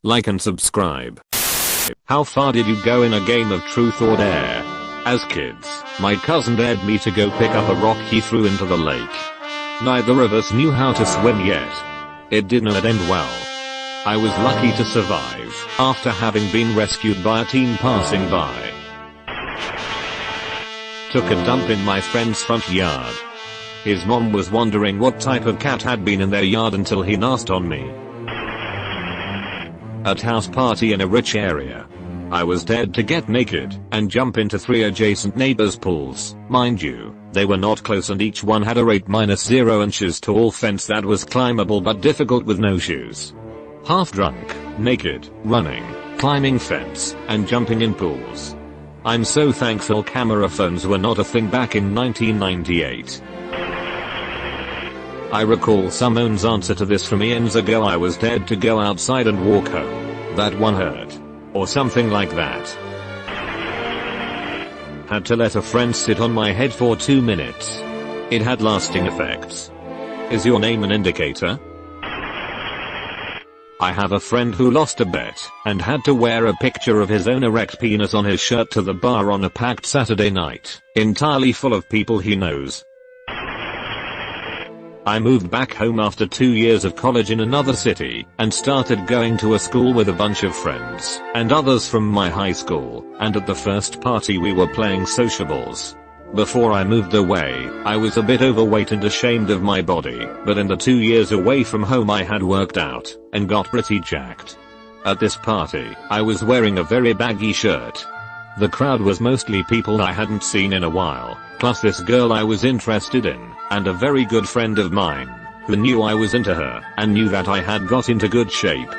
like and subscribe. How far did you go in a game of truth or dare? As kids, my cousin dared me to go pick up a rock he threw into the lake. Neither of us knew how to swim yet. It didn't end well. I was lucky to survive after having been rescued by a teen passing by. Took a dump in my friend's front yard. His mom was wondering what type of cat had been in their yard until he narsed on me. At house party in a rich area. I was dared to get naked and jump into 3 adjacent neighbors' pools. Mind you, they were not close and each one had a 8-0 inches tall fence that was climbable but difficult with no shoes. Half drunk, naked, running, climbing fence, and jumping in pools. I'm so thankful camera phones were not a thing back in 1998. I recall someone's answer to this from eons ago. I was dared to go outside and walk home. That one hurt. Or something like that. Had to let a friend sit on my head for 2 minutes. It had lasting effects. Is your name an indicator? I have a friend who lost a bet and had to wear a picture of his own erect penis on his shirt to the bar on a packed Saturday night, entirely full of people he knows. I moved back home after 2 years of college in another city and started going to a school with a bunch of friends and others from my high school, and at the first party we were playing sociables. Before I moved away, I was a bit overweight and ashamed of my body, but in the 2 years away from home I had worked out and got pretty jacked. At this party, I was wearing a very baggy shirt. The crowd was mostly people I hadn't seen in a while, plus this girl I was interested in, and a very good friend of mine, who knew I was into her, and knew that I had got into good shape.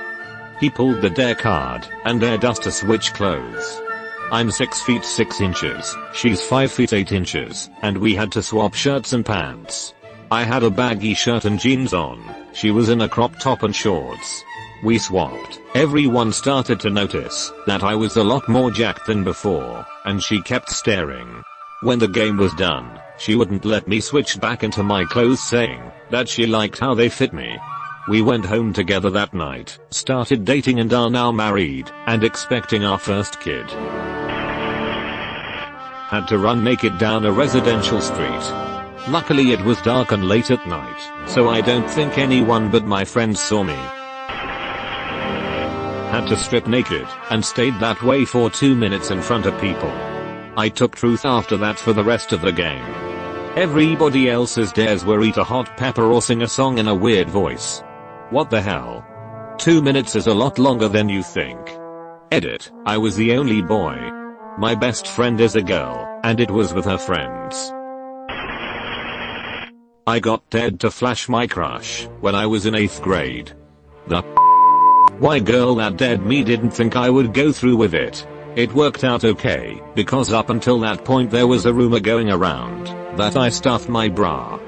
He pulled the dare card, and dared us to switch clothes. I'm 6 feet 6 inches, she's 5 feet 8 inches, and we had to swap shirts and pants. I had a baggy shirt and jeans on, she was in a crop top and shorts. We swapped. Everyone started to notice that I was a lot more jacked than before, and she kept staring. When the game was done, she wouldn't let me switch back into my clothes, saying that she liked how they fit me. We went home together that night, started dating and are now married, and expecting our first kid. Had to run naked down a residential street. Luckily it was dark and late at night, so I don't think anyone but my friends saw me. Had to strip naked, and stayed that way for 2 minutes in front of people. I took truth after that for the rest of the game. Everybody else's dares were eat a hot pepper or sing a song in a weird voice. What the hell? 2 minutes is a lot longer than you think. Edit, I was the only boy. My best friend is a girl, and it was with her friends. I got dared to flash my crush when I was in 8th grade. The why girl that dared me didn't think I would go through with it. It worked out okay, because up until that point there was a rumor going around that I stuffed my bra.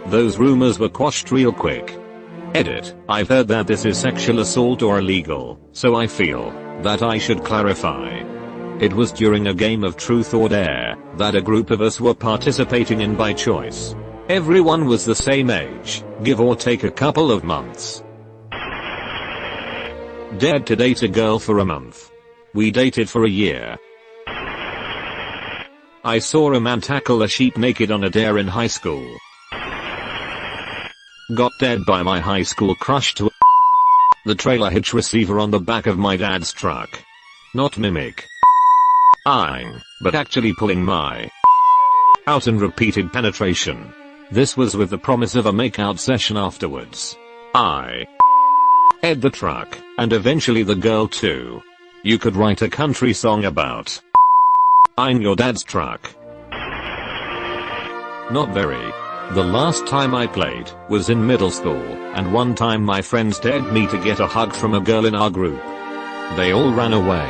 Those rumors were quashed real quick. Edit, I've heard that this is sexual assault or illegal, so I feel that I should clarify. It was during a game of truth or dare that a group of us were participating in by choice. Everyone was the same age, give or take a couple of months. Dared to date a girl for a month. We dated for a year. I saw a man tackle a sheep naked on a dare in high school. Got dared by my high school crush to the trailer hitch receiver on the back of my dad's truck. Not mimic eyeing, but actually pulling my out and repeated penetration. This was with the promise of a makeout session afterwards. I ed the truck, and eventually the girl too. You could write a country song about eyeing your dad's truck. Not very. The last time I played was in middle school, and one time my friends dared me to get a hug from a girl in our group. They all ran away.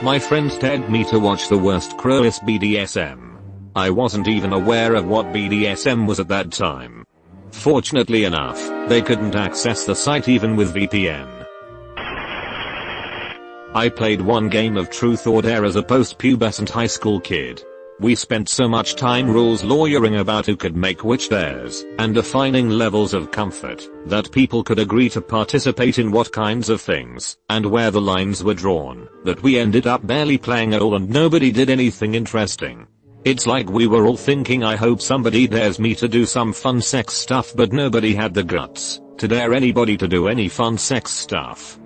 My friends dared me to watch the worst cruelest BDSM. I wasn't even aware of what BDSM was at that time. Fortunately enough, they couldn't access the site even with VPN. I played one game of truth or dare as a post-pubescent high school kid. We spent so much time rules lawyering about who could make which dares, and defining levels of comfort, that people could agree to participate in what kinds of things, and where the lines were drawn, that we ended up barely playing at all and nobody did anything interesting. It's like we were all thinking, I hope somebody dares me to do some fun sex stuff, but nobody had the guts to dare anybody to do any fun sex stuff.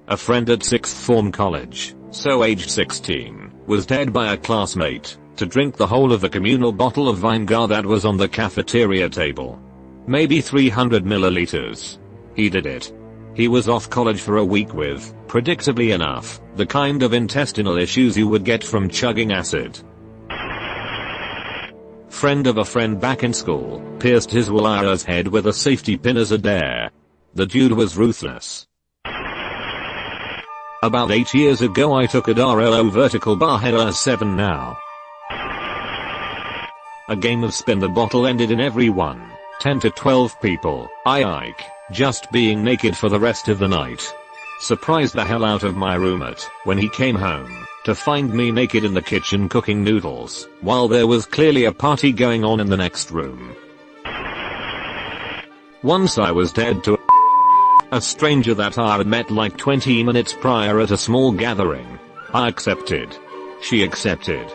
A friend at 6th form college, so aged 16, was dared by a classmate to drink the whole of the communal bottle of Vinegar that was on the cafeteria table. Maybe 300 milliliters. He did it. He was off college for a week with, predictably enough, the kind of intestinal issues you would get from chugging acid. Friend of a friend back in school pierced his wire's head with a safety pin as a dare. The dude was ruthless. About 8 years ago I took a RLO vertical bar header 7 now. A game of spin the bottle ended in everyone, 10 to 12 people, Ike, just being naked for the rest of the night. Surprised the hell out of my roommate when he came home to find me naked in the kitchen cooking noodles, while there was clearly a party going on in the next room. Once I was dared to a stranger that I had met like 20 minutes prior at a small gathering. I accepted. She accepted.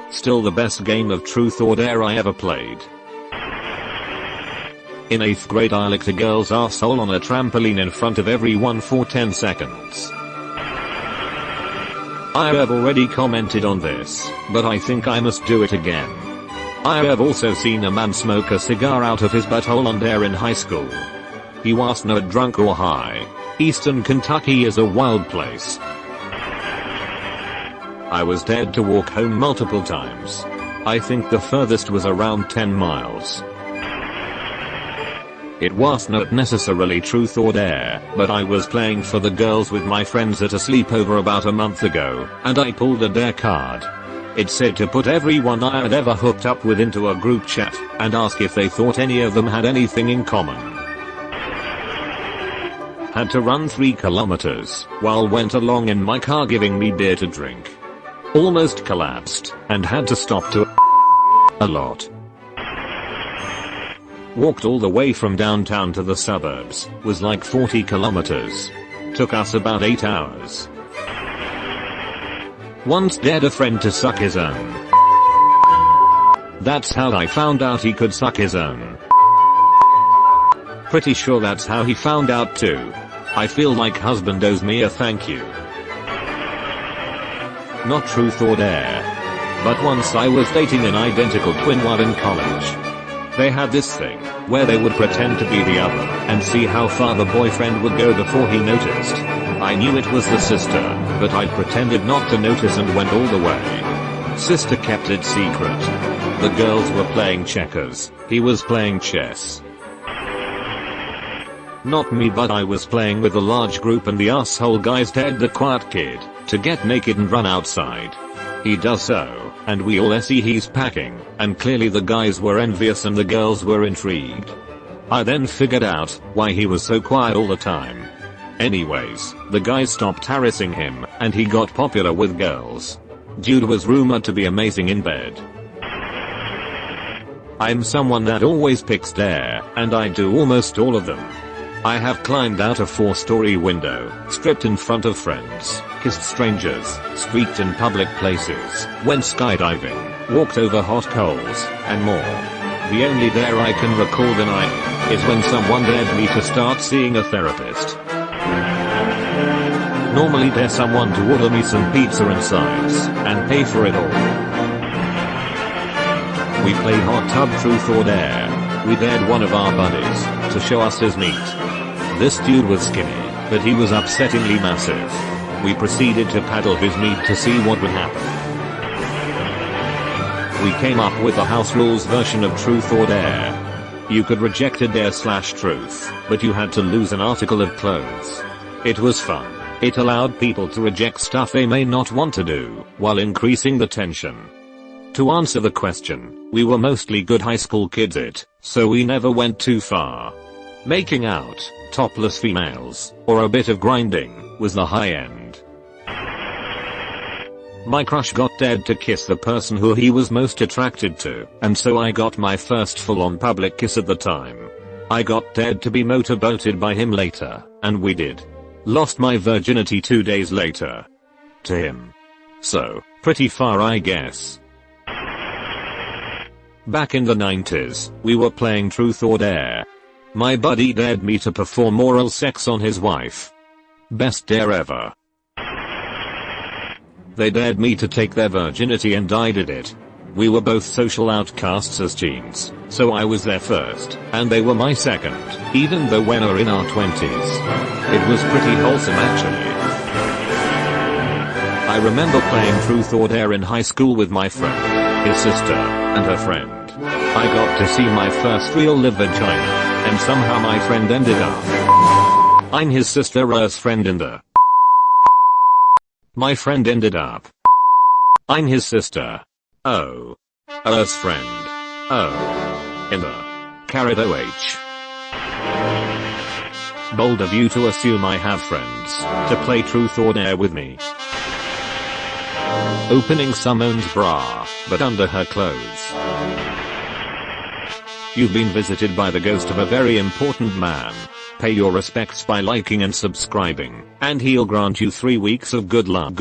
Still the best game of truth or dare I ever played. In 8th grade I licked a girl's asshole on a trampoline in front of everyone for 10 seconds. I have already commented on this, but I think I must do it again. I have also seen a man smoke a cigar out of his butthole on dare in high school. He was not drunk or high. Eastern Kentucky is a wild place. I was dared to walk home multiple times. I think the furthest was around 10 miles. It was not necessarily truth or dare, but I was playing for the girls with my friends at a sleepover about a month ago, and I pulled a dare card. It said to put everyone I had ever hooked up with into a group chat, and ask if they thought any of them had anything in common. Had to run 3 kilometers, while went along in my car giving me beer to drink. Almost collapsed, and had to stop to a lot. Walked all the way from downtown to the suburbs, was like 40 kilometers. Took us about 8 hours. Once dared a friend to suck his own. That's how I found out he could suck his own. Pretty sure that's how he found out too. I feel like husband owes me a thank you. Not truth or dare. But once I was dating an identical twin while in college. They had this thing, where they would pretend to be the other, and see how far the boyfriend would go before he noticed. I knew it was the sister, but I pretended not to notice and went all the way. Sister kept it secret. The girls were playing checkers, he was playing chess. Not me, but I was playing with a large group and the asshole guys dared the quiet kid to get naked and run outside. He does so, and we all see he's packing, and clearly the guys were envious and the girls were intrigued. I then figured out why he was so quiet all the time. Anyways, the guys stopped harassing him, and he got popular with girls. Dude was rumored to be amazing in bed. I'm someone that always picks dare, and I do almost all of them. I have climbed out a 4-story window, stripped in front of friends, kissed strangers, streaked in public places, went skydiving, walked over hot coals, and more. The only dare I can recall denying is when someone dared me to start seeing a therapist. Normally dare someone to order me some pizza and sides, and pay for it all. We played hot tub truth or dare. We dared one of our buddies to show us his meat. This dude was skinny, but he was upsettingly massive. We proceeded to paddle his meat to see what would happen. We came up with a house rules version of truth or dare. You could reject a dare/truth, but you had to lose an article of clothes. It was fun. It allowed people to reject stuff they may not want to do, while increasing the tension. To answer the question, we were mostly good high school kids so we never went too far. Making out, topless females, or a bit of grinding, was the high end. My crush got dared to kiss the person who he was most attracted to, and so I got my first full-on public kiss at the time. I got dared to be motorboated by him later, and we did. Lost my virginity 2 days later. To him. So, pretty far I guess. Back in the 90s, we were playing Truth or Dare. My buddy dared me to perform oral sex on his wife. Best dare ever. They dared me to take their virginity and I did it. We were both social outcasts as teens, so I was their first, and they were my second, even though we were in our 20s. It was pretty wholesome actually. I remember playing Truth or Dare in high school with my friend, his sister, and her friend. I got to see my first real live vagina, and somehow my friend ended up. I'm his sister's friend in the. My friend ended up. I'm his sister. Oh. Us friend. Oh. In the. Carrot OH. Bold of you to assume I have friends to play Truth or Dare with me. Opening Simone's bra, but under her clothes. You've been visited by the ghost of a very important man. Pay your respects by liking and subscribing, and he'll grant you 3 weeks of good luck.